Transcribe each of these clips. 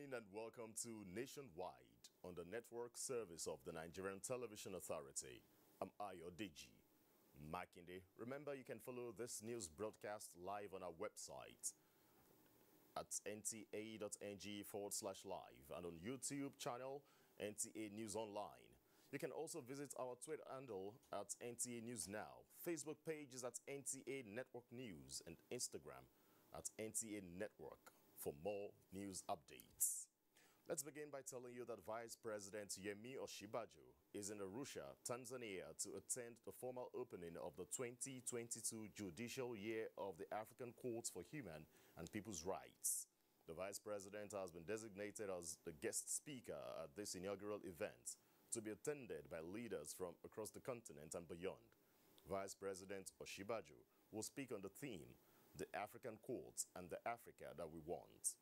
evening and welcome to Nationwide on the network service of the Nigerian Television Authority. I'm Ayodeji Makinde. Remember, you can follow this news broadcast live on our website at nta.ng/live and on YouTube channel NTA News Online. You can also visit our Twitter handle at NTA News Now, Facebook pages at NTA Network News, and Instagram at NTA Network for more news updates. Let's begin by telling you that Vice President Yemi Osinbajo is in Arusha, Tanzania, to attend the formal opening of the 2022 Judicial Year of the African Courts for Human and People's Rights. The Vice President has been designated as the guest speaker at this inaugural event, to be attended by leaders from across the continent and beyond. Vice President Osinbajo will speak on the theme, "The African Courts and the Africa that we want."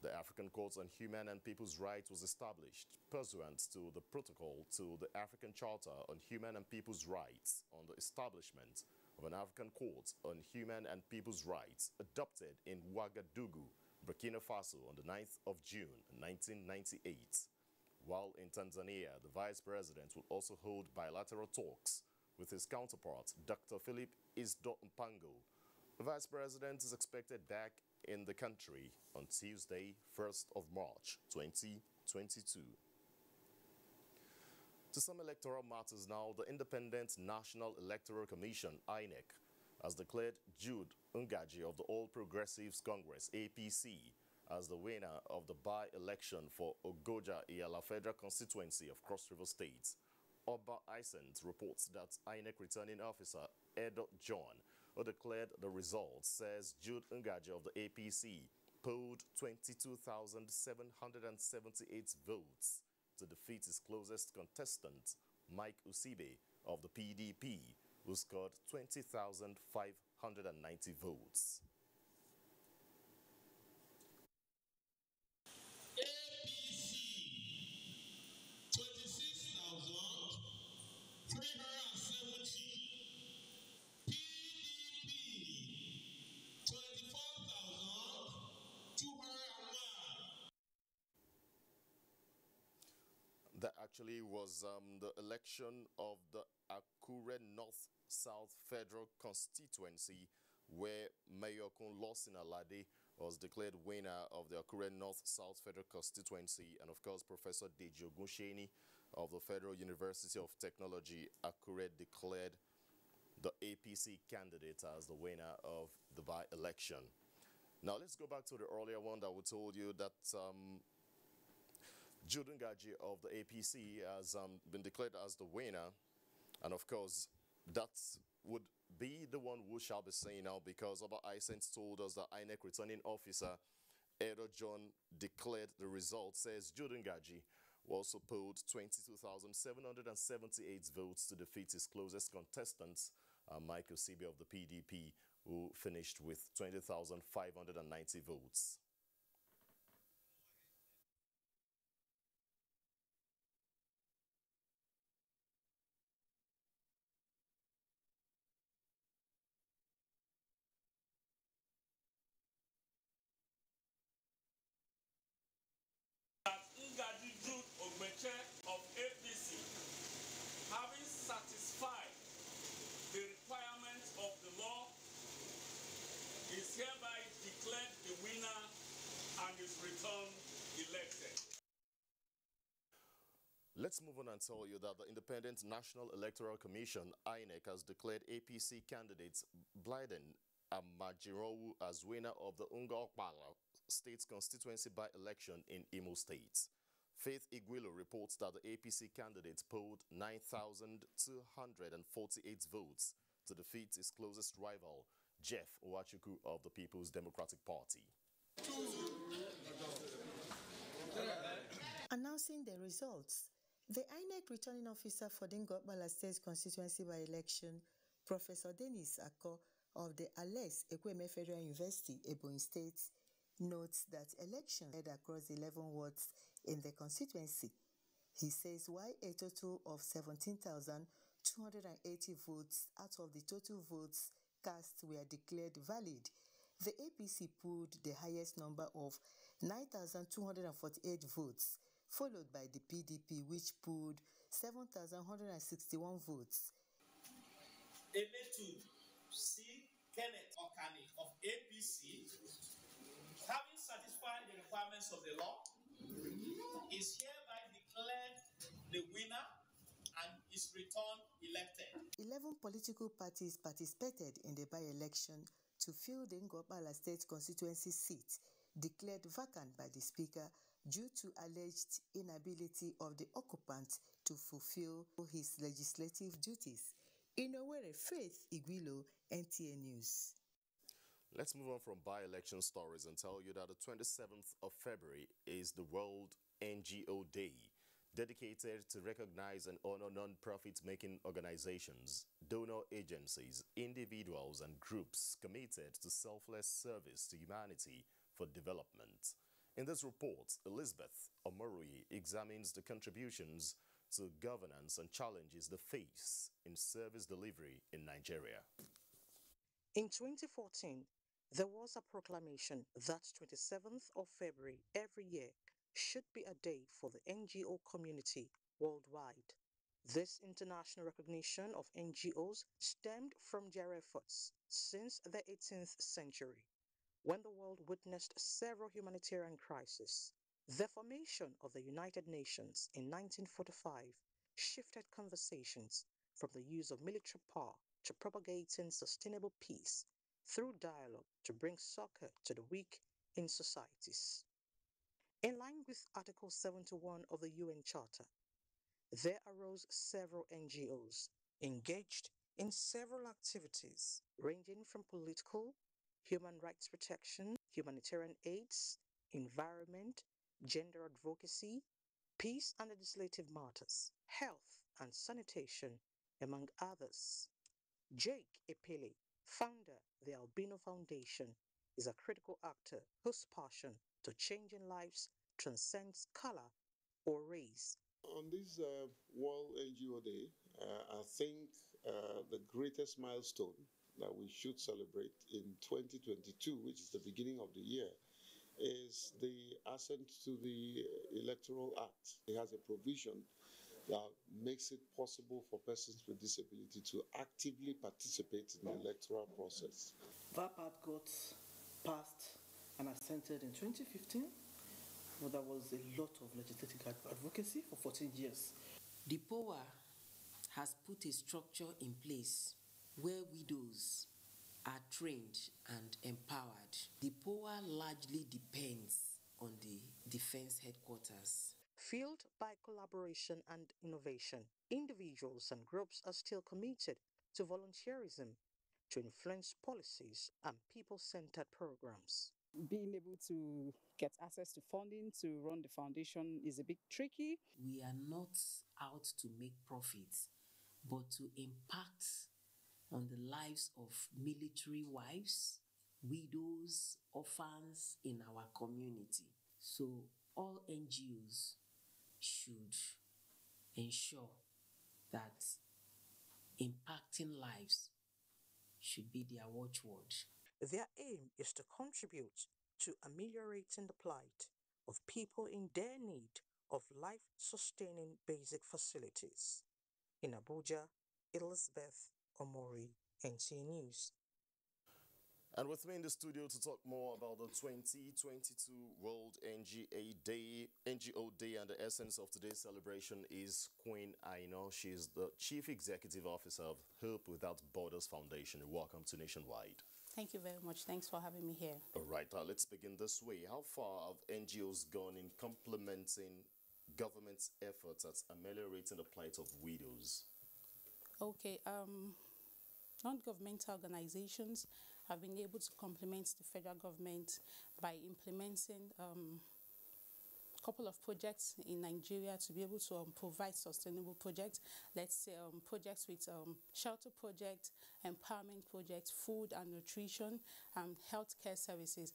The African Courts on Human and People's Rights was established pursuant to the protocol to the African Charter on Human and People's Rights on the establishment of an African Court on Human and People's Rights, adopted in Ouagadougou, Burkina Faso on the 9th of June 1998. While in Tanzania, the Vice President will also hold bilateral talks with his counterpart, Dr. Philip Isdo Mpango. The Vice President is expected back in the country on Tuesday, 1st of March, 2022. To some electoral matters now, the Independent National Electoral Commission, INEC, has declared Jude Ngaji of the All Progressives Congress, APC, as the winner of the by-election for Ogoja Iyala Federal Constituency of Cross River State. Oba Isent reports that INEC returning officer Edo John, who declared the results, says Jude Ngaji of the APC polled 22,778 votes to defeat his closest contestant, Mike Usibe of the PDP, who scored 20,590 votes. APC 26,370. PDP 24,201. That actually was the election of the Akure North-South Federal Constituency, where Mayor Kunlosin Alade was declared winner of the Akure North-South Federal Constituency, and of course Professor Deji Ogunsheni of the Federal University of Technology, Akure, declared the APC candidate as the winner of the by-election. Now let's go back to the earlier one that we told you that Jude Ngaji of the APC has been declared as the winner, and of course that would be the one who shall be saying now, because Oba Isent told us that INEC returning officer Edo John declared the results, says Jude Ngaji also polled 22,778 votes to defeat his closest contestant, Michael Sibi of the PDP, who finished with 20,590 votes. Ngaji Jude Ogbeche of APC, having satisfied the requirements of the law, is hereby declared the winner and is returned elected. Let's move on and tell you that the Independent National Electoral Commission, INEC, has declared APC candidates Blyden Amajirowu as winner of the Unga State constituency by-election in Imo State. Faith Igwilo reports that the APC candidate polled 9,248 votes to defeat his closest rival, Jeff Owachuku of the People's Democratic Party. Announcing the results, the INEC returning officer for the Ngokbala State constituency by-election, Professor Dennis Ako of the Ales Ekweme Federal University, Ebonyi State, notes that elections held across 11 wards in the constituency. He says while a total of 17,280 votes out of the total votes cast were declared valid, the APC pulled the highest number of 9,248 votes, followed by the PDP, which pulled 7,161 votes. Emetu C. Kenneth Okani of APC, having satisfied the requirements of the law, is hereby declared the winner and is returned elected. 11 political parties participated in the by-election to fill the Ngopala State constituency seat declared vacant by the Speaker due to alleged inability of the occupant to fulfill his legislative duties. In Owerri, Faith Igwilo, NTA News. Let's move on from by-election stories and tell you that the 27th of February is the World NGO Day, dedicated to recognize and honor non-profit-making organizations, donor agencies, individuals, and groups committed to selfless service to humanity for development. In this report, Elizabeth Omorui examines the contributions to governance and challenges they face in service delivery in Nigeria. In 2014, there was a proclamation that 27th of February every year should be a day for the NGO community worldwide. This international recognition of NGOs stemmed from their efforts since the 18th century, when the world witnessed several humanitarian crises. The formation of the United Nations in 1945 shifted conversations from the use of military power to propagating sustainable peace through dialogue to bring succor to the weak in societies. In line with Article 71 of the UN Charter, there arose several NGOs engaged in several activities ranging from political, human rights protection, humanitarian aids, environment, gender advocacy, peace and legislative matters, health and sanitation, among others. Jake Epele, founder of the Albino Foundation, is a critical actor whose passion to changing lives transcends color or race. On this World NGO Day, I think the greatest milestone that we should celebrate in 2022, which is the beginning of the year, is the assent to the Electoral Act. It has a provision that makes it possible for persons with disability to actively participate in the electoral process. That part got passed and assented in 2015, but there was a lot of legislative advocacy for 14 years. The POA has put a structure in place where widows are trained and empowered. The POA largely depends on the defense headquarters. Fueled by collaboration and innovation, individuals and groups are still committed to volunteerism to influence policies and people-centered programs. Being able to get access to funding to run the foundation is a bit tricky. We are not out to make profits, but to impact on the lives of military wives, widows, orphans in our community. So all NGOs should ensure that impacting lives should be their watchword. Their aim is to contribute to ameliorating the plight of people in their need of life-sustaining basic facilities. In Abuja, Elizabeth Omori, NTA News. And with me in the studio to talk more about the 2022 World NGO Day and the essence of today's celebration is Queen Aino. She is the Chief Executive Officer of Hope Without Borders Foundation. Welcome to Nationwide. Thank you very much. Thanks for having me here. All right, let's begin this way. How far have NGOs gone in complementing government's efforts at ameliorating the plight of widows? Okay, non-governmental organizations have been able to complement the federal government by implementing a couple of projects in Nigeria to be able to provide sustainable projects. Let's say projects with shelter project, empowerment projects, food and nutrition, healthcare services.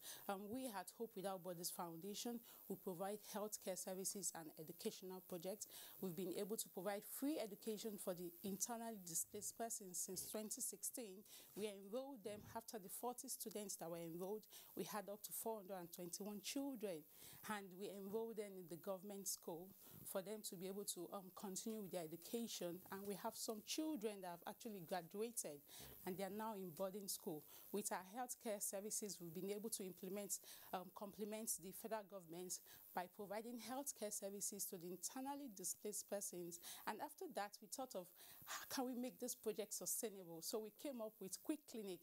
We at Hope Without Borders Foundation, we provide healthcare services and educational projects. We've been able to provide free education for the internally displaced persons since 2016. We enrolled them after the 40 students that were enrolled. We had up to 421 children, and we enrolled them in the government school for them to be able to continue with their education. And we have some children that have actually graduated and they are now in boarding school. With our healthcare services, we've been able to complement the federal government by providing healthcare services to the internally displaced persons. And after that, we thought of how can we make this project sustainable? So we came up with Quick Clinic.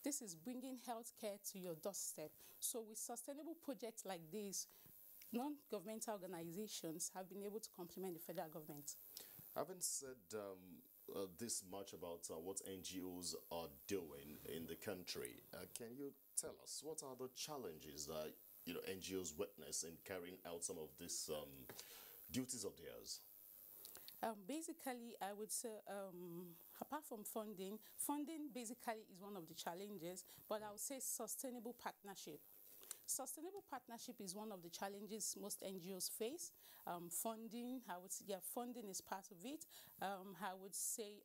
This is bringing healthcare to your doorstep. So with sustainable projects like this, non-governmental organizations have been able to complement the federal government. Having said this much about what NGOs are doing in the country, can you tell us what are the challenges that NGOs witness in carrying out some of these duties of theirs? Basically, I would say, apart from funding basically is one of the challenges, but I would say sustainable partnership. Sustainable partnership is one of the challenges most NGOs face. Funding, I would say, funding is part of it. I would say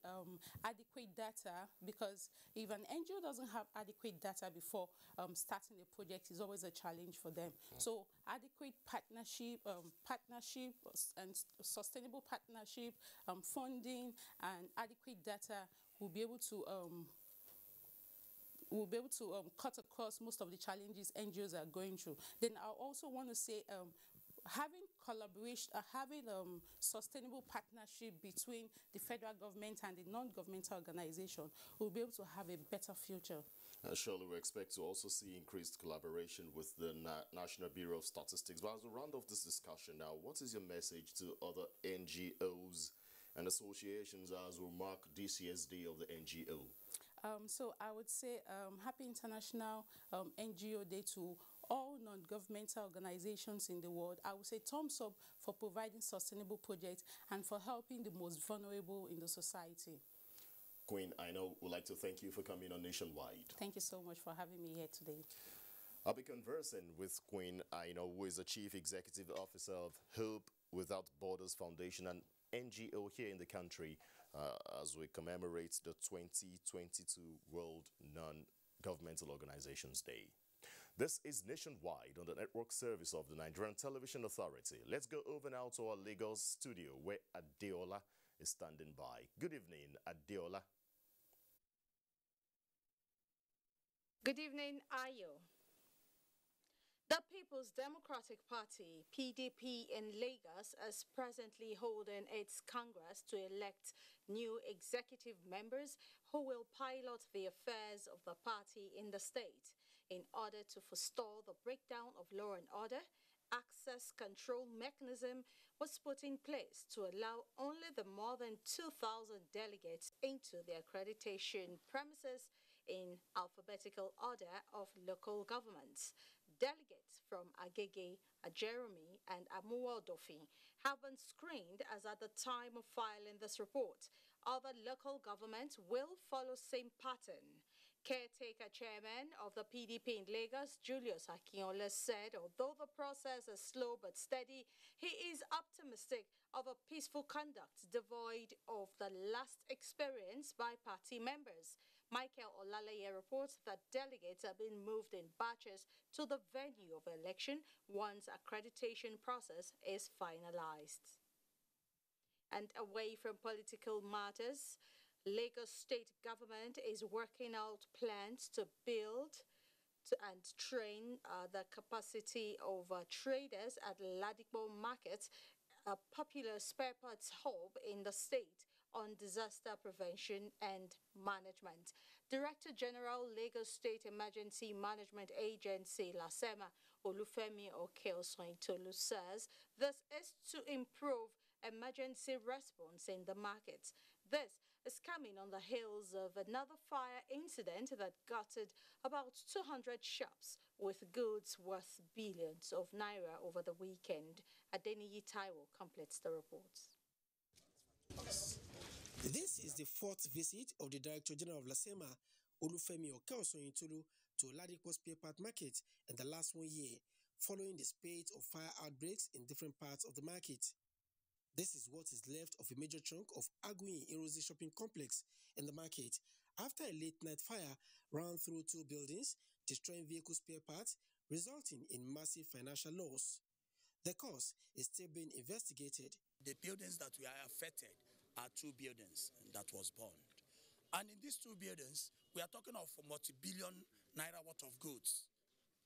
adequate data, because if an NGO doesn't have adequate data before starting a project, is always a challenge for them. So adequate partnership, and sustainable partnership, funding and adequate data will be able to cut across most of the challenges NGOs are going through. Then I also want to say having collaboration, having sustainable partnership between the federal government and the non-governmental organization will be able to have a better future. Surely we expect to also see increased collaboration with the National Bureau of Statistics. But as we round off this discussion now, what is your message to other NGOs and associations as we mark this year's Day of the NGO? So I would say Happy International NGO Day to all non-governmental organizations in the world. I would say thumbs up for providing sustainable projects and for helping the most vulnerable in the society. Queen Aina, would like to thank you for coming on Nationwide. Thank you so much for having me here today. I'll be conversing with Queen Aina, who is the Chief Executive Officer of Hope Without Borders Foundation, an NGO here in the country, as we commemorate the 2022 World Non-Governmental Organizations Day. This is Nationwide on the network service of the Nigerian Television Authority. Let's go over now to our Lagos studio where Adeola is standing by. Good evening, Adeola. Good evening, Ayo. The People's Democratic Party, PDP in Lagos, is presently holding its Congress to elect new executive members who will pilot the affairs of the party in the state. In order to forestall the breakdown of law and order, access control mechanism was put in place to allow only the more than 2,000 delegates into the accreditation premises in alphabetical order of local governments. Delegates from Agege, Ajeromi, and Amuwodofi have been screened as at the time of filing this report. Other local governments will follow same pattern. Caretaker chairman of the PDP in Lagos, Julius Akinola, said although the process is slow but steady, he is optimistic of a peaceful conduct devoid of the last experience by party members. Michael Olaleye reports that delegates are being moved in batches to the venue of election once accreditation process is finalized. And away from political matters, Lagos state government is working out plans to build and train the capacity of traders at Ladipo Market, a popular spare parts hub in the state, on disaster prevention and management. Director General Lagos State Emergency Management Agency, LASEMA, Olufemi Okeosointolu, says this is to improve emergency response in the market. This is coming on the heels of another fire incident that gutted about 200 shops with goods worth billions of naira over the weekend. Adeniyi Taiwo completes the report. This is the fourth visit of the Director General of LASEMA, Olufemi Okeosonyintolu, to Ladipo Spare Part Market in the last 1 year, following the spate of fire outbreaks in different parts of the market. This is what is left of a major chunk of Aguin Erosi shopping complex in the market after a late-night fire ran through 2 buildings, destroying vehicle spare parts, resulting in massive financial loss. The cause is still being investigated. The buildings that we are affected are 2 buildings that was burned. And in these 2 buildings, we are talking of multi-billion naira worth of goods,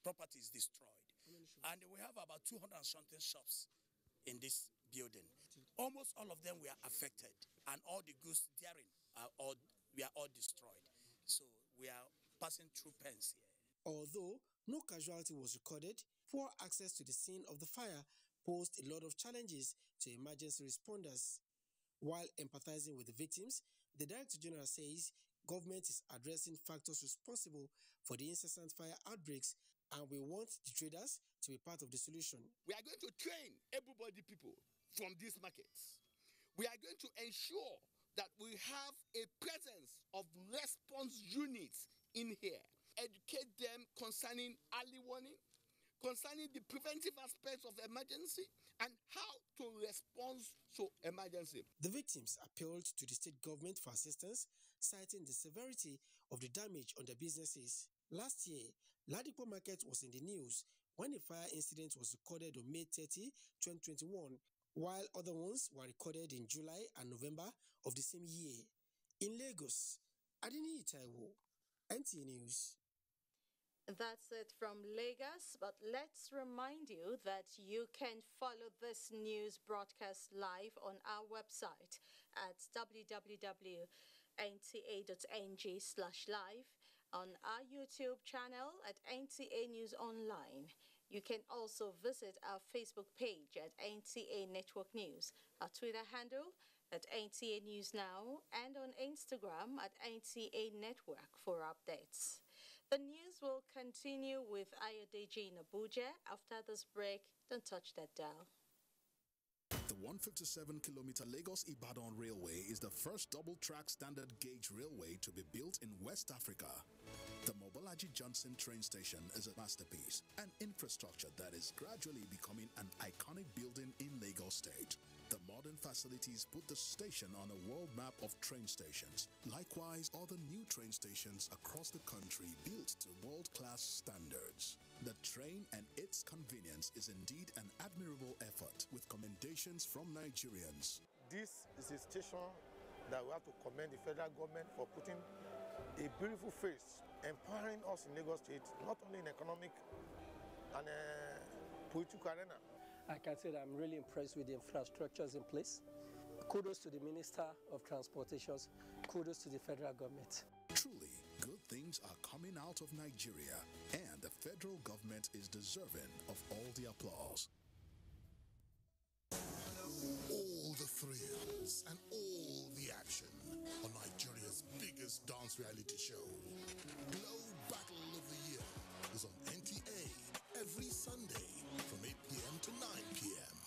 properties destroyed. And we have about 200 and something shops in this building. Almost all of them were affected, and all the goods therein we are all destroyed. So we are passing through pains here. Although no casualty was recorded, poor access to the scene of the fire posed a lot of challenges to emergency responders. While empathizing with the victims, the Director General says government is addressing factors responsible for the incessant fire outbreaks, and we want the traders to be part of the solution. We are going to train able-bodied people from these markets. We are going to ensure that we have a presence of response units in here. Educate them concerning early warning, concerning the preventive aspects of emergency, and how to respond to emergency. The victims appealed to the state government for assistance, citing the severity of the damage on their businesses. Last year, Ladipo Market was in the news when a fire incident was recorded on May 30, 2021, while other ones were recorded in July and November of the same year. In Lagos, Adini Taiwo, NTA News. That's it from Lagos, but let's remind you that you can follow this news broadcast live on our website at www.nta.ng/live, on our YouTube channel at NTA News Online. You can also visit our Facebook page at NTA Network News, our Twitter handle at NTA News Now, and on Instagram at NTA Network for updates. The news will continue with Ayodeji in Abuja after this break. Don't touch that dial. The 157-kilometer Lagos-Ibadan Railway is the first double-track standard gauge railway to be built in West Africa. The Mobolaji Johnson train station is a masterpiece, an infrastructure that is gradually becoming an iconic building in Lagos State. The modern facilities put the station on a world map of train stations. Likewise, other new train stations across the country built to world-class standards. The train and its convenience is indeed an admirable effort, with commendations from Nigerians. This is a station that we have to commend the federal government for putting a beautiful face, empowering us in Lagos State, not only in economic and political arena. I can say that I'm really impressed with the infrastructures in place. Kudos to the Minister of Transportation. Kudos to the federal government. Truly, good things are coming out of Nigeria, and the federal government is deserving of all the applause. All the thrills and all the action on Nigeria's biggest dance reality show. Glow Battle of the Year is on NTA every Sunday from 8 p.m. to 9 p.m.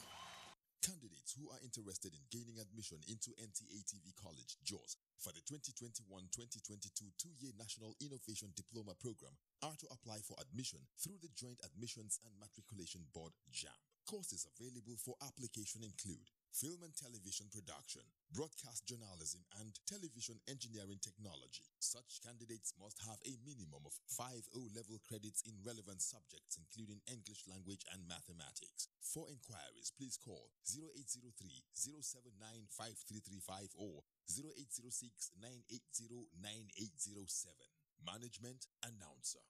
Candidates who are interested in gaining admission into NTA TV College, JOS, for the 2021-2022 two-year National Innovation Diploma Program are to apply for admission through the Joint Admissions and Matriculation Board, JAMB. Courses available for application include film and television production, broadcast journalism, and television engineering technology. Such candidates must have a minimum of 5 O-level credits in relevant subjects, including English language and mathematics. For inquiries, please call 0803-079-5335 or 0806-980-9807. Management Announcer.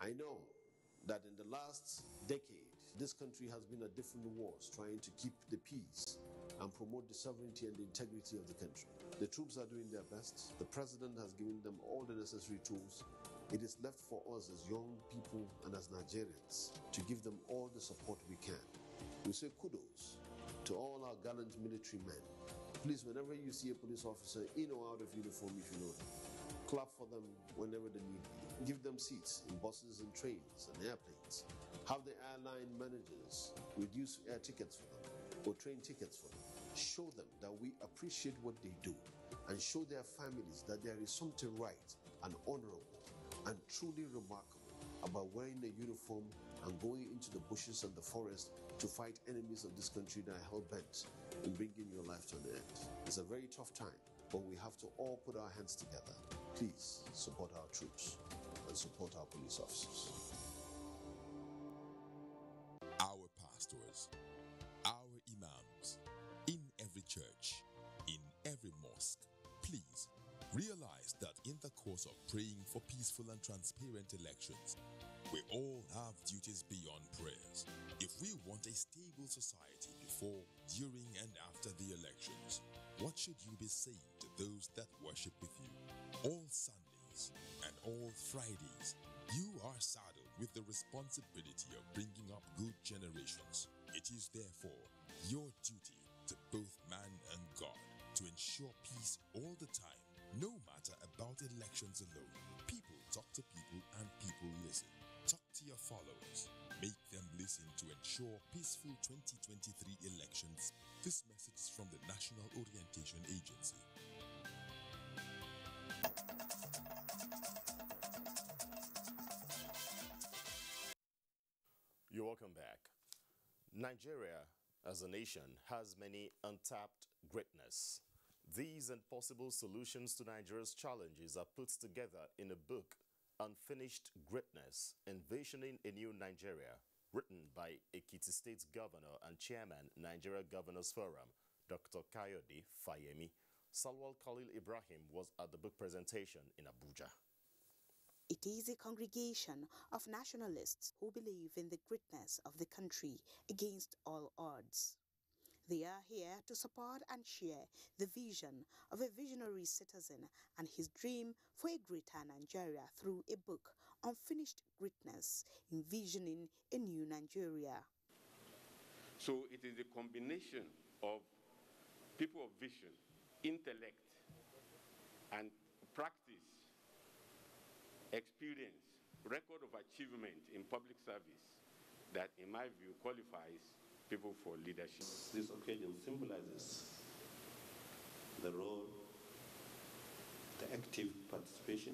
I know that in the last decade, this country has been at different wars trying to keep the peace and promote the sovereignty and the integrity of the country. The troops are doing their best. The president has given them all the necessary tools. It is left for us as young people and as Nigerians to give them all the support we can. We say kudos to all our gallant military men. Please, whenever you see a police officer in or out of uniform, if you know them, clap for them whenever they need be. Give them seats in buses and trains and airplanes. Have the airline managers reduce air tickets for them or train tickets for them. show them that we appreciate what they do, and show their families that there is something right and honorable and truly remarkable about wearing a uniform and going into the bushes and the forest to fight enemies of this country that are hell-bent in bringing your life to an end. It's a very tough time, but we have to all put our hands together. Please support our troops and support our police officers. Our pastors, our imams, in every church, in every mosque, please realize that in the course of praying for peaceful and transparent elections, we all have duties beyond prayers. If we want a stable society before, during, and after the elections, what should you be saying to those that worship with you? All Sundays and all Fridays, you are saddled with the responsibility of bringing up good generations. It is therefore your duty to both man and God to ensure peace all the time, no matter about elections alone. People talk to people and people listen. Talk to your followers. Make them listen to ensure peaceful 2023 elections. This message is from the National Orientation Agency. You're welcome back. Nigeria, as a nation, has many untapped greatness. These and possible solutions to Nigeria's challenges are put together in a book, Unfinished Greatness, Envisioning a New Nigeria, written by Ekiti State Governor and Chairman, Nigeria Governors Forum, Dr. Kayode Fayemi. Salwal Khalil Ibrahim was at the book presentation in Abuja. It is a congregation of nationalists who believe in the greatness of the country against all odds. They are here to support and share the vision of a visionary citizen and his dream for a greater Nigeria through a book, Unfinished Greatness, Envisioning a New Nigeria. So it is a combination of people of vision, intellect, and practice, experience, record of achievement in public service that, in my view, qualifies people for leadership. This occasion symbolizes the role, the active participation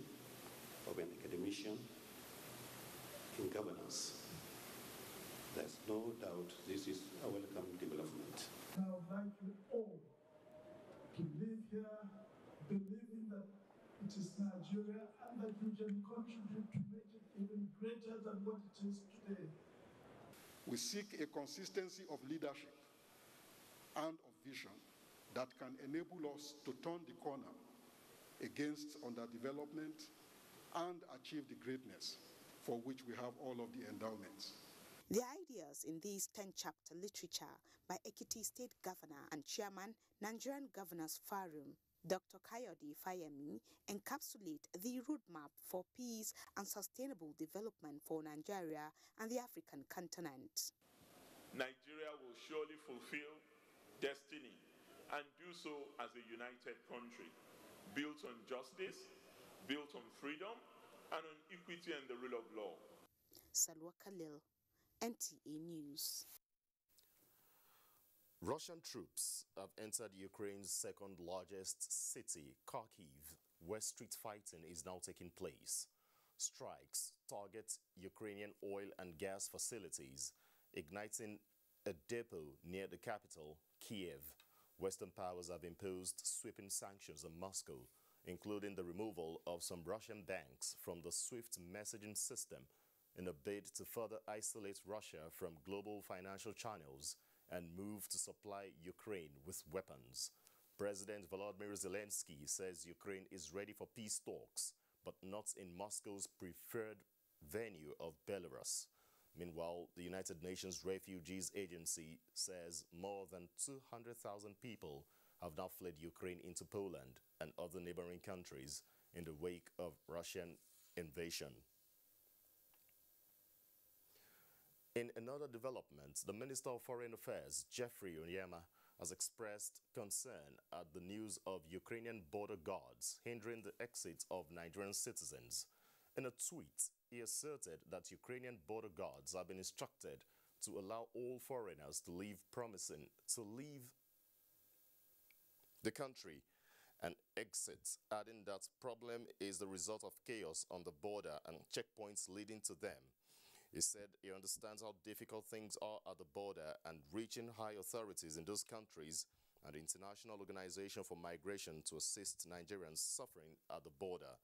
of an academician in governance. There's no doubt this is a welcome development. I would like you all to live here believing that it is Nigeria and that you can contribute to make it even greater than what it is today. We seek a consistency of leadership and of vision that can enable us to turn the corner against underdevelopment and achieve the greatness for which we have all of the endowments. The ideas in this 10-chapter literature by Ekiti State Governor and Chairman, Nigerian Governors Forum, Dr. Kayode Fayemi, encapsulate the roadmap for peace and sustainable development for Nigeria and the African continent. Nigeria will surely fulfill destiny and do so as a united country, built on justice, built on freedom, and on equity and the rule of law. Salwa Khalil, NTA News. Russian troops have entered Ukraine's second largest city, Kharkiv, where street fighting is now taking place. Strikes target Ukrainian oil and gas facilities, igniting a depot near the capital, Kiev. Western powers have imposed sweeping sanctions on Moscow, including the removal of some Russian banks from the SWIFT messaging system in a bid to further isolate Russia from global financial channels and move to supply Ukraine with weapons. President Volodymyr Zelensky says Ukraine is ready for peace talks, but not in Moscow's preferred venue of Belarus. Meanwhile, the United Nations Refugees Agency says more than 200,000 people have now fled Ukraine into Poland and other neighboring countries in the wake of Russian invasion. In another development, the Minister of Foreign Affairs, Jeffrey Onyema, has expressed concern at the news of Ukrainian border guards hindering the exit of Nigerian citizens. In a tweet, he asserted that Ukrainian border guards have been instructed to allow all foreigners to leave the country and exit, adding that problem is the result of chaos on the border and checkpoints leading to them. He said he understands how difficult things are at the border and reaching high authorities in those countries and the International Organization for Migration to assist Nigerians suffering at the border.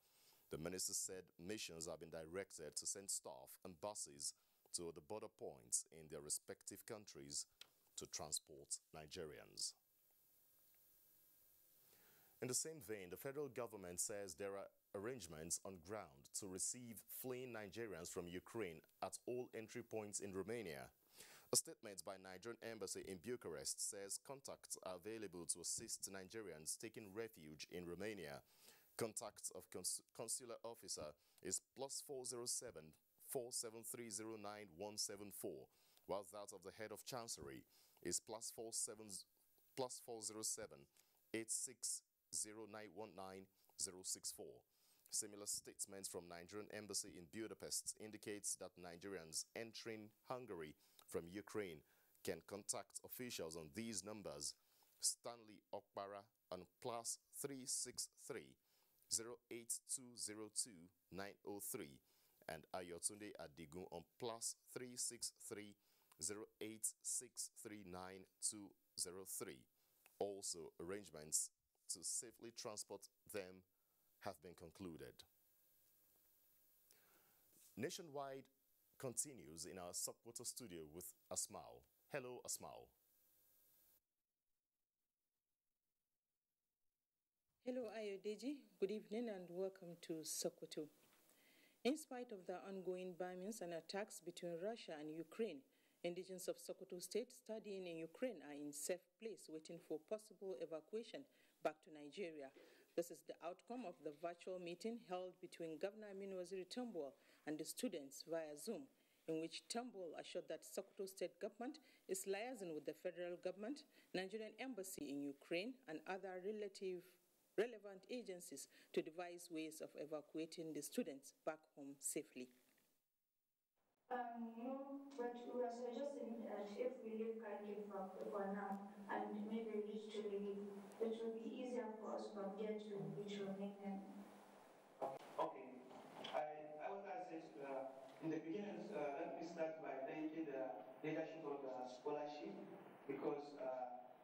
The minister said missions have been directed to send staff and buses to the border points in their respective countries to transport Nigerians. In the same vein, the federal government says there are arrangements on ground to receive fleeing Nigerians from Ukraine at all entry points in Romania. A statement by Nigerian embassy in Bucharest says contacts are available to assist Nigerians taking refuge in Romania. Contact of consular officer is +407 47309 while that of the head of chancery is +407 860919 064. Similar statements from Nigerian embassy in Budapest indicates that Nigerians entering Hungary from Ukraine can contact officials on these numbers: Stanley Okpara on +363 08202 903 and Ayotunde Adigun on +363 08639 203. Also, arrangements to safely transport them have been concluded. Nationwide continues in our Sokoto studio with Asmao. Hello, Asmao. Hello, Ayodeji. Good evening and welcome to Sokoto. In spite of the ongoing bombings and attacks between Russia and Ukraine, indigents of Sokoto State studying in Ukraine are in safe place waiting for possible evacuation back to Nigeria. This is the outcome of the virtual meeting held between Governor Aminu Waziri Tambol and the students via Zoom, in which Tambol assured that Sokoto State government is liaising with the federal government, Nigerian embassy in Ukraine, and other relevant agencies to devise ways of evacuating the students back home safely. No, but we are suggesting that if we leave Kharkiv for now and maybe reach to Lviv, it will be easier for us from here to reach Romania. Okay. I want to say in the beginning, let me start by thanking the leadership of the scholarship because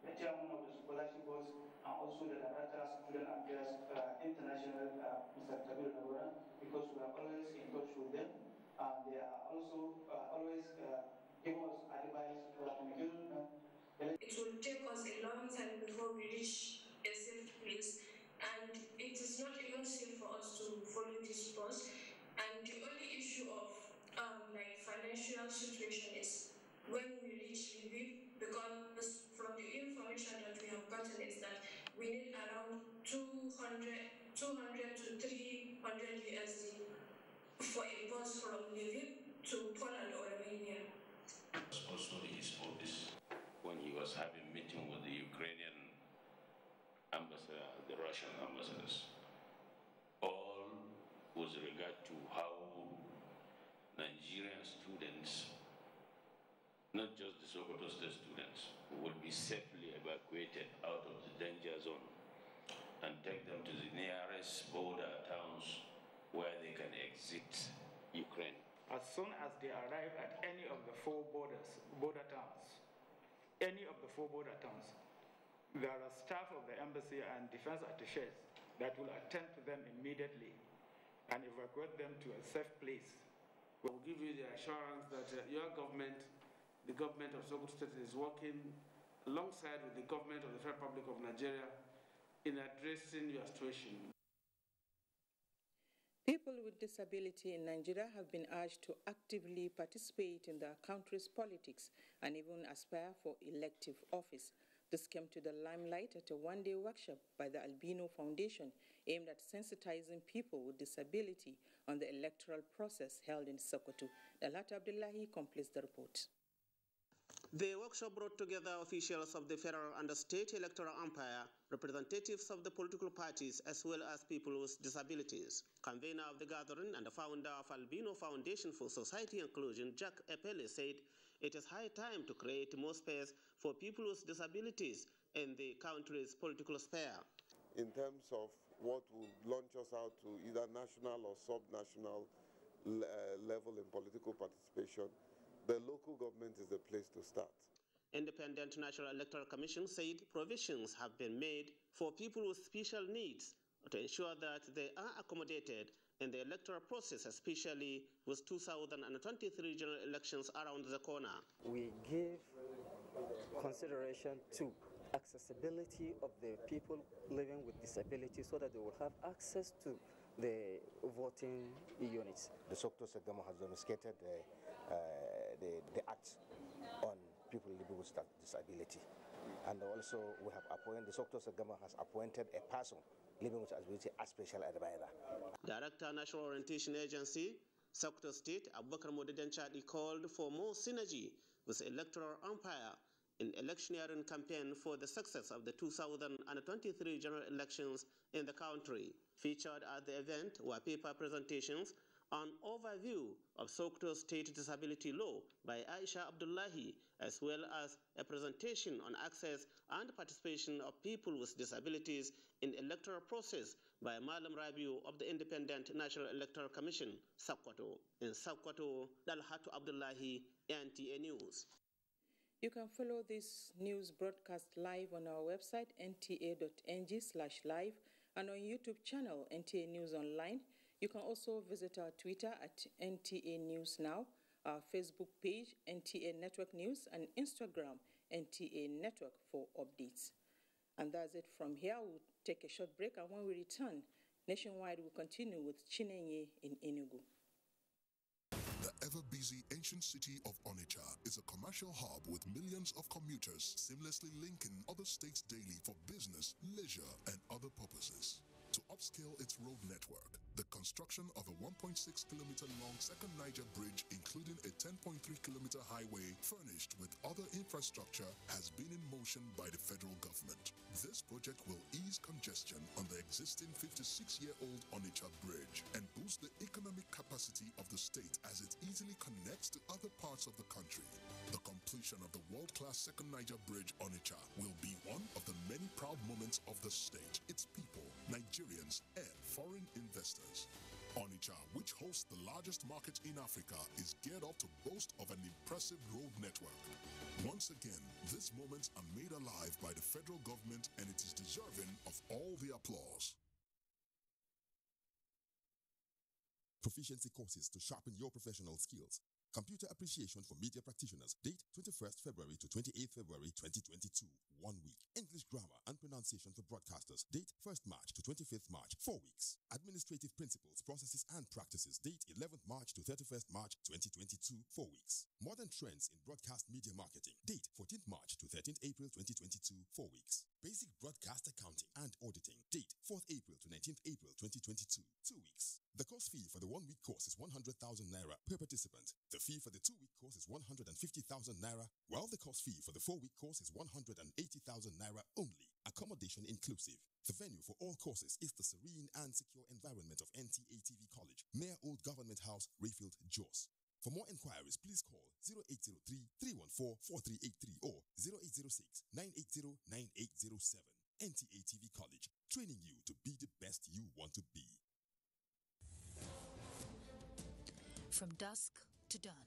the chairman of the scholarship board and also the director of student affairs international, Mr. Kabir Nagora, because we are always in touch with them. They are also always giving us advice for communication. It will take us a long time before we reach a safe place, and it is not even safe for us to follow this bus. And the only issue of like financial situation is when we reach Lviv, because from the information that we have gotten is that we need around 200 to 300 USD for a bus from Lviv to Poland or Romania. Also his office when he was having meeting with the Ukrainian ambassador, the Russian ambassadors, all with regard to how Nigerian students, not just the Sokoto State students, will be safely evacuated out of the danger zone and take them to the nearest border towns where they can exit Ukraine. As soon as they arrive at any of the four border towns, there are staff of the embassy and defense attaches that will attend to them immediately and evacuate them to a safe place. We'll give you the assurance that your government, the government of Sokoto State, is working alongside with the government of the Federal Republic of Nigeria in addressing your situation. People with disability in Nigeria have been urged to actively participate in their country's politics and even aspire for elective office. This came to the limelight at a one-day workshop by the Albino Foundation aimed at sensitizing people with disability on the electoral process held in Sokoto. Dalhat Abdullahi completes the report. The workshop brought together officials of the federal and the state electoral umpire, representatives of the political parties, as well as people with disabilities. Convener of the gathering and the founder of Albino Foundation for Society Inclusion, Jack Epele, said it is high time to create more space for people with disabilities in the country's political sphere. In terms of what will launch us out to either national or sub-national level in political participation, the local government is the place to start. Independent National Electoral Commission said provisions have been made for people with special needs to ensure that they are accommodated in the electoral process, especially with 2023 general elections around the corner. We give consideration to accessibility of the people living with disability so that they will have access to the voting units. The Sokoto State government has domesticated the act on people living with disability. And also we have appointed, the Sokoto State government has appointed a person living with disability as special advisor. Director, National Orientation Agency, Sokoto State, Abubakar Modeden Chadi, called for more synergy with electoral umpire in electioneering campaign for the success of the 2023 general elections in the country. Featured at the event were paper presentations on overview of Sokoto State Disability Law by Aisha Abdullahi, as well as a presentation on access and participation of people with disabilities in electoral process by Malam Rabiu of the Independent National Electoral Commission, Sokoto. In Sokoto, Dalhatu Abdullahi, NTA News. You can follow this news broadcast live on our website, nta.ng/live, and on YouTube channel, NTA News Online. You can also visit our Twitter at NTA News Now, our Facebook page, NTA Network News, and Instagram, NTA Network, for updates. And that's it from here. We'll take a short break, and when we return, Nationwide will continue with Chinenye in Enugu. The ever-busy ancient city of Onitsha is a commercial hub with millions of commuters seamlessly linking other states daily for business, leisure, and other purposes. To upscale its road network, the construction of a 1.6-kilometer-long second Niger bridge, including a 10.3-kilometer highway furnished with other infrastructure, has been in motion by the federal government. This project will ease congestion on the existing 56-year-old Onitsha bridge and boost the economic capacity of the state as it easily connects to other parts of the country. The completion of the world-class second Niger bridge, Onitsha, will be one of the many proud moments of the state, its people, Nigerians, and foreign investors. Onitsha, which hosts the largest market in Africa, is geared up to boast of an impressive road network. Once again, these moments are made alive by the federal government, and it is deserving of all the applause. Proficiency courses to sharpen your professional skills. Computer appreciation for media practitioners. Date 21st February to 28th February 2022. 1 week. English grammar and pronunciation for broadcasters. Date 1st March to 25th March. 4 weeks. Administrative principles, processes, and practices. Date 11th March to 31st March 2022. 4 weeks. Modern trends in broadcast media marketing. Date 14th March to 13th April 2022. 4 weeks. Basic broadcast accounting and auditing. Date 4th April to 19th April 2022. 2 weeks. The course fee for the 1 week course is 100,000 naira per participant. The fee for the 2 week course is 150,000 naira, while the course fee for the 4 week course is 180,000 naira only, accommodation inclusive. The venue for all courses is the serene and secure environment of NTA TV College, Mayor Old Government House, Rayfield, Jos. For more inquiries, please call 0803-314-4383 or 0806-980-9807. NTA TV College, training you to be the best you want to be. From dusk to dawn,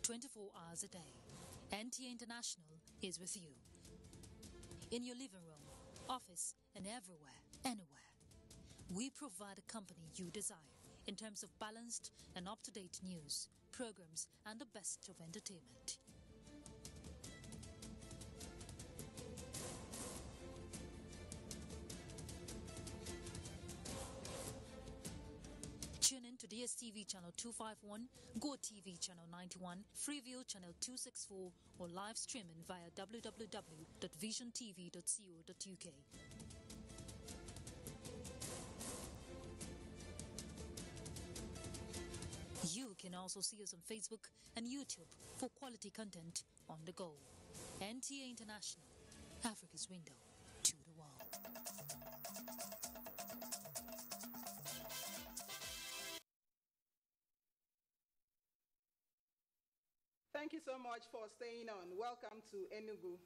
24 hours a day, NTA International is with you. In your living room, office, and everywhere, anywhere. We provide a company you desire in terms of balanced and up-to-date news, programs, and the best of entertainment. Tune in to DSTV channel 251, GoTV channel 91, Freeview channel 264, or live streaming via www.visiontv.co.uk. You can also see us on Facebook and YouTube for quality content on the go. NTA International, Africa's window to the world. Thank you so much for staying on. Welcome to Enugu.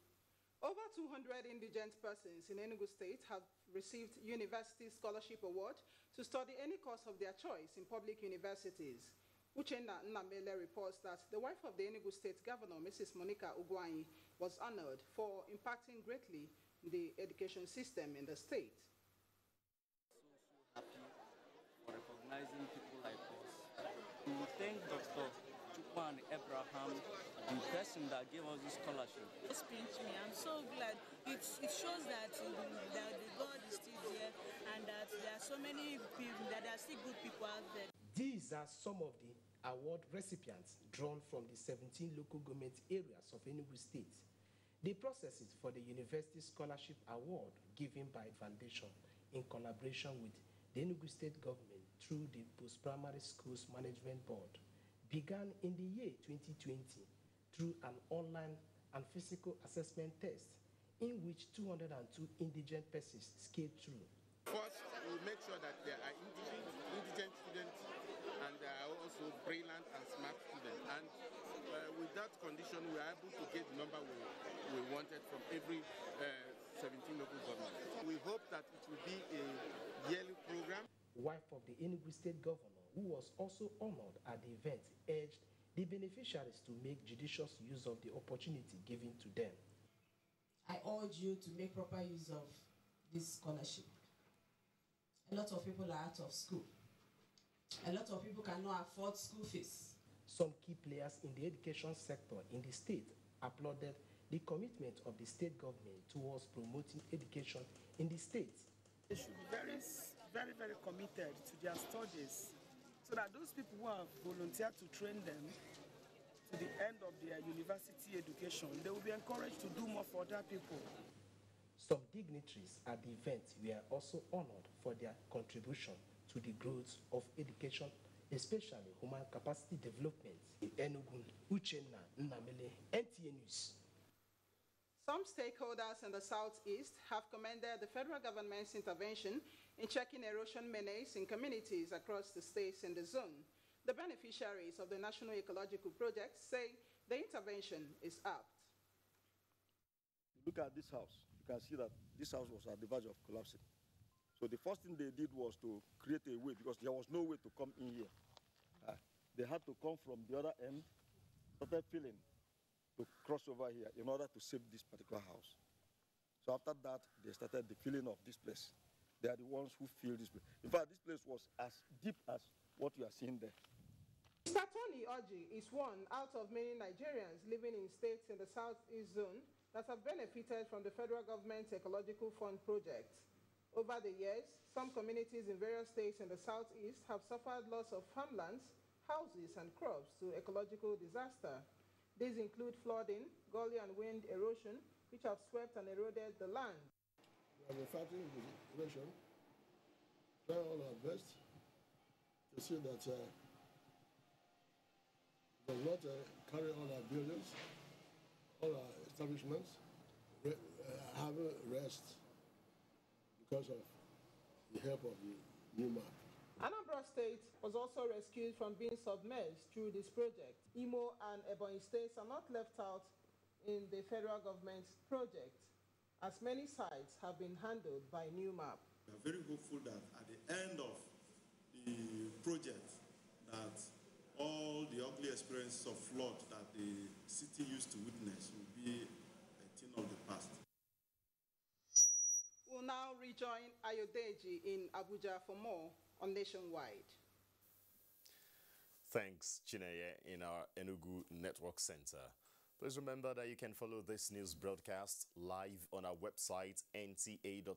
Over 200 indigent persons in Enugu State have received University Scholarship Award to study any course of their choice in public universities. Uchenna Nnamele reports that the wife of the Enugu State Governor, Mrs. Monica Ugwanyi, was honored for impacting greatly the education system in the state. So happy for recognizing people like us. We thank Dr. Chukwan Abraham, the person that gave us this scholarship. It's pinched me. I'm so glad. It shows that the God is still there and that there are so many people, that there are still good people out there. These are some of the award recipients drawn from the 17 local government areas of Enugu State. The processes for the University Scholarship Award given by Foundation in collaboration with the Enugu State government through the Post-Primary Schools Management Board began in the year 2020 through an online and physical assessment test in which 202 indigent persons scaled through. First, we make sure that there are indigent students and there are also brilliant and smart students. And with that condition, we are able to get the number we wanted from every 17 local governments. We hope that it will be a yearly program. Wife of the Enugu State Governor, who was also honored at the event, urged the beneficiaries to make judicious use of the opportunity given to them. I urge you to make proper use of this scholarship. A lot of people are out of school. A lot of people cannot afford school fees. Some key players in the education sector in the state applauded the commitment of the state government towards promoting education in the state. They should be very, very committed to their studies so that those people who have volunteered to train them to the end of their university education, they will be encouraged to do more for other people. Some dignitaries at the event were also honored for their contribution to the growth of education, especially human capacity development. In Enugu, Uchenna Nnamele, NTA News. Some stakeholders in the southeast have commended the federal government's intervention in checking erosion menace in communities across the states in the zone. The beneficiaries of the National Ecological Project say the intervention is apt. Look at this house. You can see that this house was at the verge of collapsing. So the first thing they did was to create a way because there was no way to come in here. They had to come from the other end, started filling to cross over here in order to save this particular house. So after that, they started the filling of this place. They are the ones who fill this place. In fact, this place was as deep as what you are seeing there. Mr. Tony Oji is one out of many Nigerians living in states in the southeast zone that have benefited from the federal government's Ecological Fund project. Over the years, some communities in various states in the southeast have suffered loss of farmlands, houses, and crops to ecological disaster. These include flooding, gully and wind erosion, which have swept and eroded the land. We have been fighting with erosion, trying all our best to see that does not carry all our buildings, all our establishments, have a rest because of the help of the new map. Anambra State was also rescued from being submerged through this project. Imo and Ebonyi states are not left out in the federal government's project, as many sites have been handled by new map. We are very hopeful that at the end of the project, that all the ugly experiences of flood that the city used to witness will be a thing of the past. We'll now rejoin Ayodeji in Abuja for more on Nationwide. Thanks, Chineye, in our Enugu Network Center. Please remember that you can follow this news broadcast live on our website, nta.ng/live,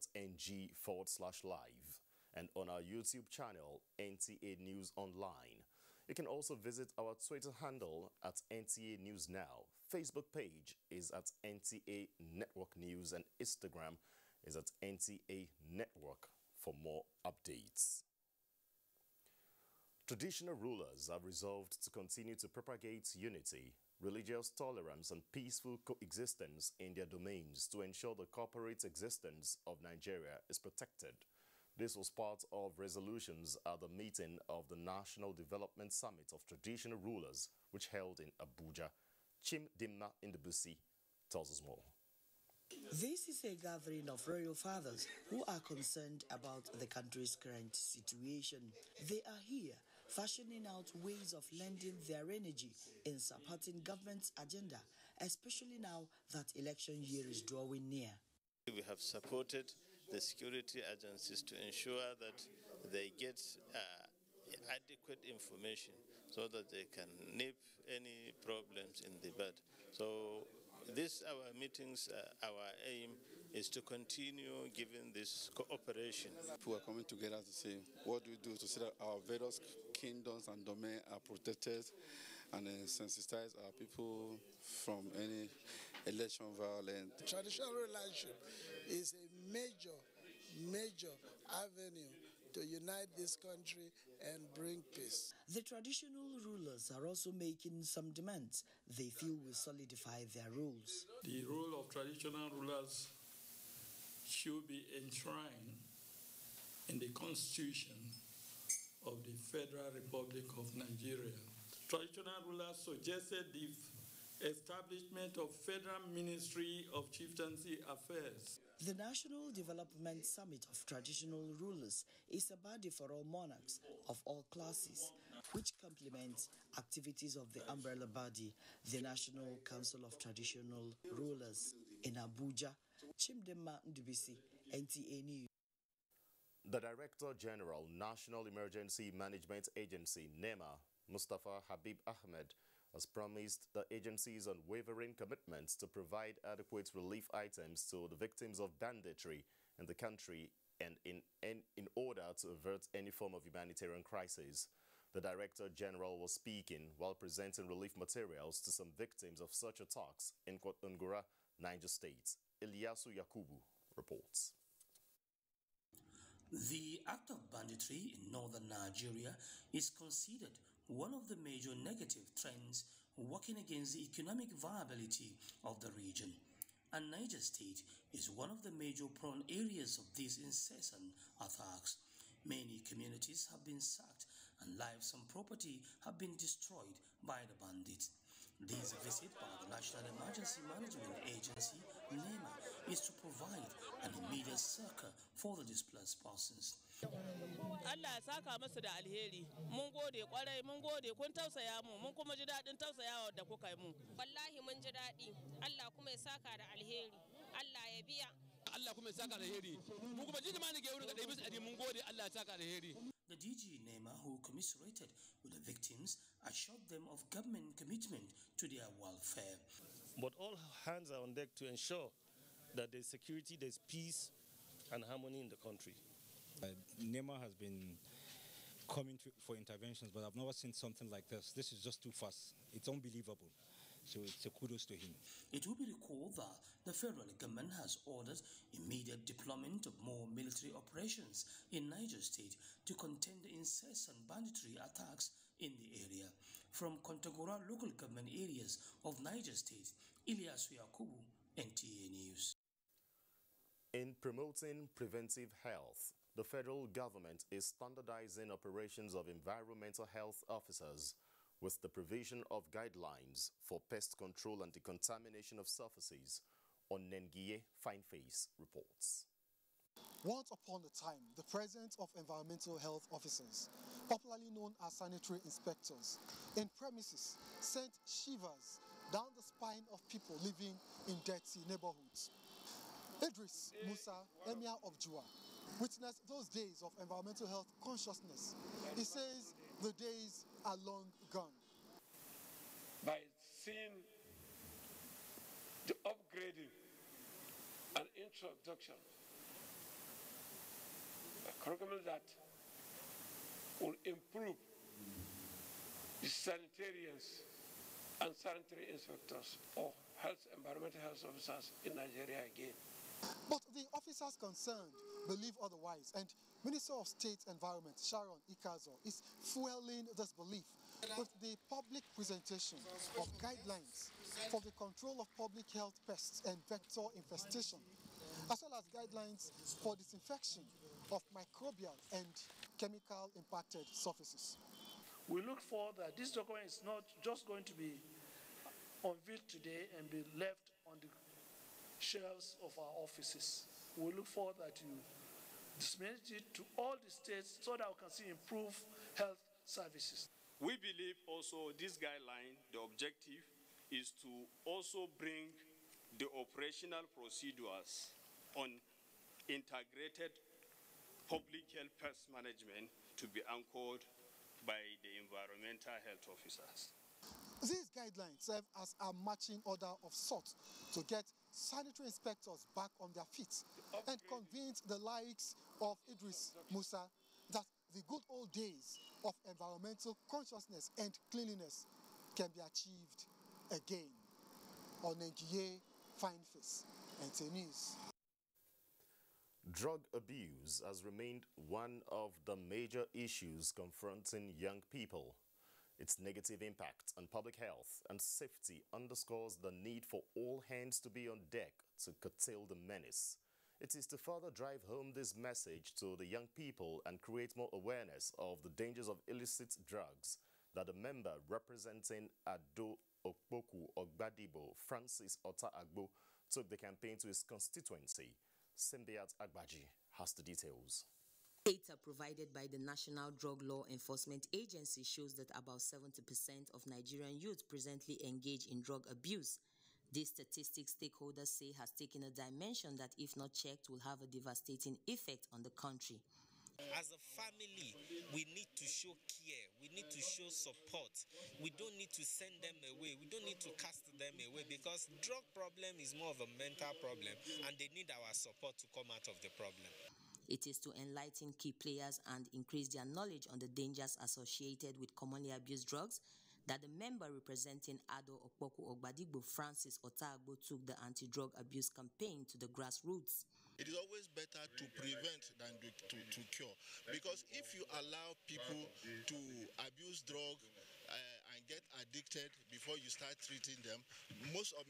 and on our YouTube channel, NTA News Online. You can also visit our Twitter handle at NTA News Now. Facebook page is at NTA Network News, and Instagram is at NTA Network for more updates. Traditional rulers have resolved to continue to propagate unity, religious tolerance, and peaceful coexistence in their domains to ensure the corporate existence of Nigeria is protected. This was part of resolutions at the meeting of the National Development Summit of Traditional Rulers, which held in Abuja. Chim Dimma Indebusi tells us more. This is a gathering of royal fathers who are concerned about the country's current situation. They are here fashioning out ways of lending their energy in supporting government's agenda, especially now that election year is drawing near. We have supported the security agencies to ensure that they get adequate information so that they can nip any problems in the bud. So our meetings, our aim is to continue giving this cooperation. People are coming together to say, what do we do to see that our various kingdoms and domains are protected and sensitize our people from any election violence. Traditional relationship is a major avenue to unite this country and bring peace. The traditional rulers are also making some demands they feel will solidify their roles. The role of traditional rulers should be enshrined in the Constitution of the Federal Republic of Nigeria. Traditional rulers suggested the establishment of Federal Ministry of Chieftaincy Affairs. The National Development Summit of Traditional Rulers is a body for all monarchs of all classes, which complements activities of the umbrella body, the National Council of Traditional Rulers. In Abuja, Chimdema Ndubisi, NTA News. The Director General, National Emergency Management Agency, NEMA, Mustafa Habib Ahmed, has promised the agency's unwavering commitment to provide adequate relief items to the victims of banditry in the country and in order to avert any form of humanitarian crisis. The Director General was speaking while presenting relief materials to some victims of such attacks in Kwatungura, Niger State. Ilyasu Yakubu reports. The act of banditry in northern Nigeria is considered one of the major negative trends working against the economic viability of the region. And Niger State is one of the major prone areas of these incessant attacks. Many communities have been sacked and lives and property have been destroyed by the bandits. This visit by the National Emergency Management Agency, NEMA, is to provide an immediate succor for the displaced persons. Allah ya saka musu da alheri. Mun gode kwarai, mun gode kun tausaya mu, mun kuma ji dadin tausayawa da kuka yi mu. Wallahi mun ji dadi. Allah kuma ya saka da alheri. Allah ya biya. Allah kuma ya saka da alheri. Mun kuma ji jama'a ne ke wurin ga dai bisa adi mun gode Allah ya saka da alheri. The DG NEMA, who commiserated with the victims, assured them of government commitment to their welfare. But all hands are on deck to ensure that there's security, there's peace and harmony in the country. NEMA has been coming for interventions, but I've never seen something like this. This is just too fast. It's unbelievable. So it's a kudos to him. It will be recalled that the federal government has ordered immediate deployment of more military operations in Niger State to contain the incessant banditry attacks in the area. From Kontagora local government areas of Niger State, Ilyasu Yakubu, NTA News. In promoting preventive health, the federal government is standardizing operations of environmental health officers with the provision of guidelines for pest control and decontamination of surfaces. On Nengie Fineface reports. Once upon a time, the presence of environmental health officers, popularly known as sanitary inspectors, in premises sent shivers down the spine of people living in dirty neighborhoods. Idris Musa, Emir of Jua, witnessed those days of environmental health consciousness. He says the days are long gone. By seeing the upgrading and introduction, a curriculum that will improve the sanitarians and sanitary inspectors or environmental health officers in Nigeria again. But the officers concerned believe otherwise, and Minister of State Environment Sharon Ikazo is fueling this belief with the public presentation of guidelines for the control of public health pests and vector infestation, as well as guidelines for disinfection of microbial and chemical impacted surfaces. We look for that this document is not just going to be unveiled today and be left on the shelves of our offices. We look forward that you disseminate it to all the states so that we can see improved health services. We believe also this guideline, the objective is to also bring the operational procedures on integrated public health pest management to be anchored by the environmental health officers. These guidelines serve as a marching order of sorts to get sanitary inspectors back on their feet and convince the likes of Idris Musa that the good old days of environmental consciousness and cleanliness can be achieved again. On NTA, Fine Face, NTA News. Drug abuse has remained one of the major issues confronting young people. Its negative impact on public health and safety underscores the need for all hands to be on deck to curtail the menace. It is to further drive home this message to the young people and create more awareness of the dangers of illicit drugs that the member representing Ado Okpoku Ogbadibo, Francis Ota Agbo, took the campaign to his constituency. Simbiat Agbaji has the details. Data provided by the National Drug Law Enforcement Agency shows that about 70% of Nigerian youth presently engage in drug abuse. These statistics, stakeholders say, has taken a dimension that, if not checked, will have a devastating effect on the country. As a family, we need to show care. We need to show support. We don't need to send them away. We don't need to cast them away, because drug problem is more of a mental problem and they need our support to come out of the problem. It is to enlighten key players and increase their knowledge on the dangers associated with commonly abused drugs that the member representing Ado Okpoku Ogbadibo, Francis Otagbo, took the anti-drug abuse campaign to the grassroots. It is always better to prevent than to cure, because if you allow people to abuse drugs and get addicted before you start treating them,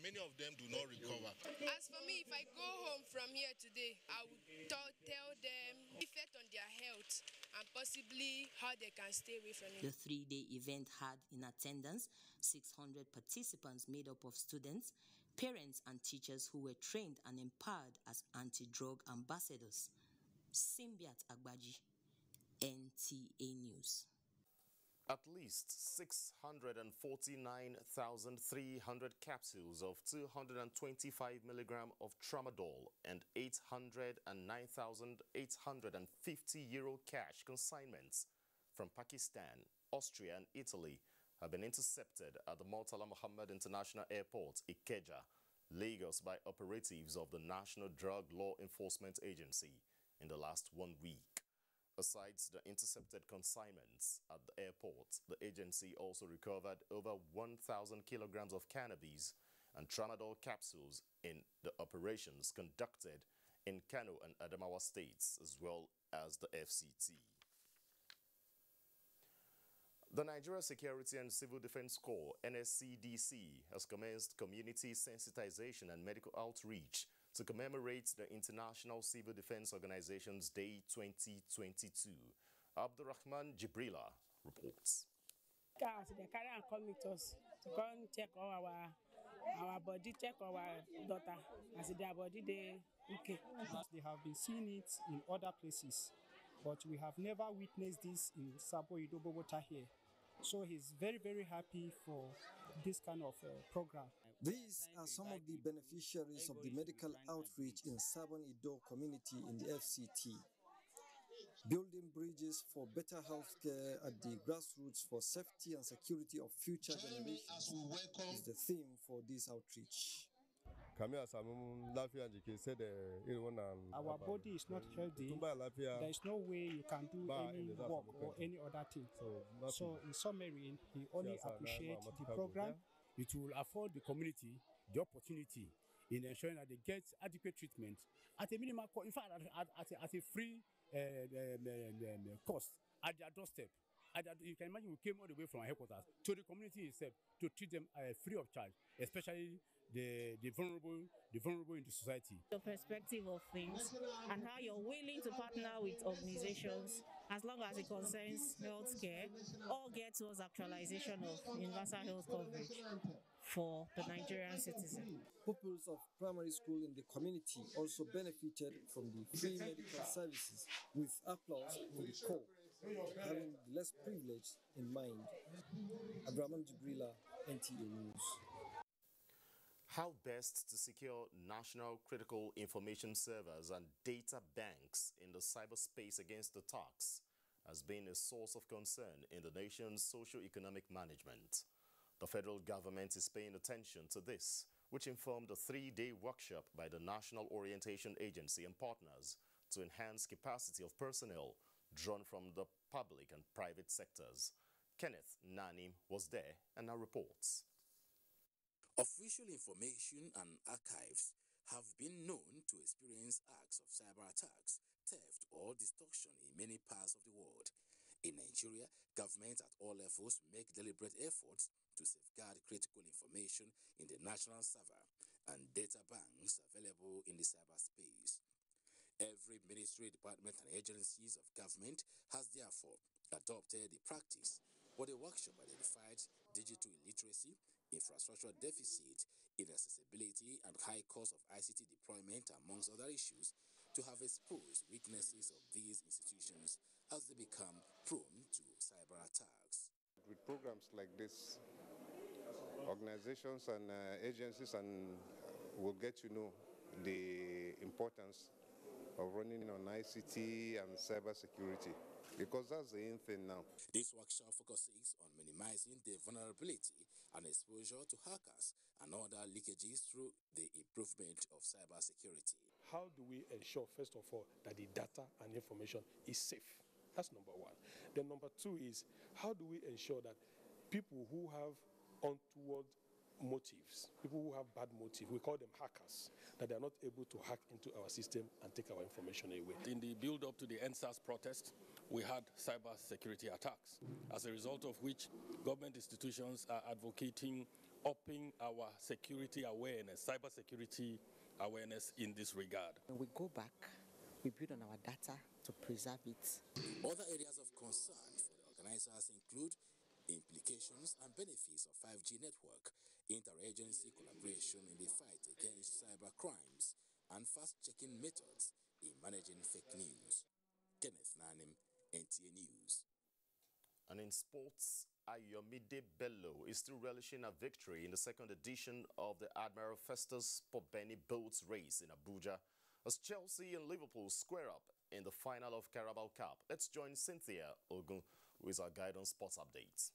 many of them do not recover. As for me, if I go home from here today, I would tell them effect on their health and possibly how they can stay away from it. The three-day event had in attendance 600 participants made up of students, parents and teachers who were trained and empowered as anti-drug ambassadors. Simbiat Agbaji, NTA News. At least 649,300 capsules of 225 milligram of tramadol and 809,850 euro cash consignments from Pakistan, Austria and Italy have been intercepted at the Murtala Muhammad International Airport, Ikeja, Lagos, by operatives of the National Drug Law Enforcement Agency in the last 1 week. Besides the intercepted consignments at the airport, the agency also recovered over 1,000 kilograms of cannabis and tramadol capsules in the operations conducted in Kano and Adamawa states, as well as the FCT. The Nigeria Security and Civil Defense Corps, NSCDC, has commenced community sensitization and medical outreach to commemorate the International Civil Defense Organization's Day 2022. Abdurrahman Jibrila reports. They carry and come with us to come check our body, check our daughter, as their body they okay. They have been seeing it in other places, but we have never witnessed this in Sabo Idobogota here. So he's very, very happy for this kind of program. These are some of the beneficiaries of the medical outreach in Sabon Ido community in the FCT. Building bridges for better health care at the grassroots for safety and security of future generations is the theme for this outreach. Our body is not healthy. There is no way you can do any work or any other thing. So in summary, he only appreciates the program. It will afford the community the opportunity in ensuring that they get adequate treatment at a minimal cost, in fact, at a free cost at their doorstep. You can imagine we came all the way from our headquarters to the community itself to treat them free of charge, especially the vulnerable in the society. The perspective of things and how you're willing to partner with organizations as long as it concerns healthcare or get towards actualization of universal health coverage. for the Nigerian citizen. Pupils of primary school in the community also benefited from the free medical services, with applause for the corps, having the less privileged in mind. Abraman Jibrila, NTA News. How best to secure national critical information servers and data banks in the cyberspace against attacks has been a source of concern in the nation's socio-economic management. The federal government is paying attention to this, which informed a 3-day workshop by the National Orientation Agency and partners to enhance capacity of personnel drawn from the public and private sectors. Kenneth Nanim was there and now reports. Official information and archives have been known to experience acts of cyber attacks, theft or destruction in many parts of the world. In Nigeria, governments at all levels make deliberate efforts to safeguard critical information in the national server and data banks available in the cyberspace. Every ministry, department and agencies of government has therefore adopted the practice, but the workshop identified digital illiteracy, infrastructure deficit, inaccessibility and high cost of ICT deployment amongst other issues to have exposed weaknesses of these institutions as they become prone to cyber attacks. With programs like this, organizations and agencies will get to know the importance of running on ICT and cyber security, because that's the in thing now. This workshop focuses on minimizing the vulnerability and exposure to hackers and other leakages through the improvement of cyber security. How do we ensure, first of all, that the data and information is safe? That's number one. Then number two is, how do we ensure that people who have untoward motives, people who have bad motives, we call them hackers, that they are not able to hack into our system and take our information away. In the build-up to the NSAS protest, we had cyber security attacks, as a result of which government institutions are advocating upping our security awareness, cyber security awareness in this regard. When we go back, we build on our data to preserve it. Other areas of concern for the organizers include implications and benefits of 5G network, interagency collaboration in the fight against cyber crimes, and fast-checking methods in managing fake news. Kenneth Nanim, NTA News. And in sports, Ayomide Bello is still relishing a victory in the second edition of the Admiral Festus Pobeni Boats Race in Abuja, as Chelsea and Liverpool square up in the final of Carabao Cup. Let's join Cynthia Ogun with our guide on sports updates.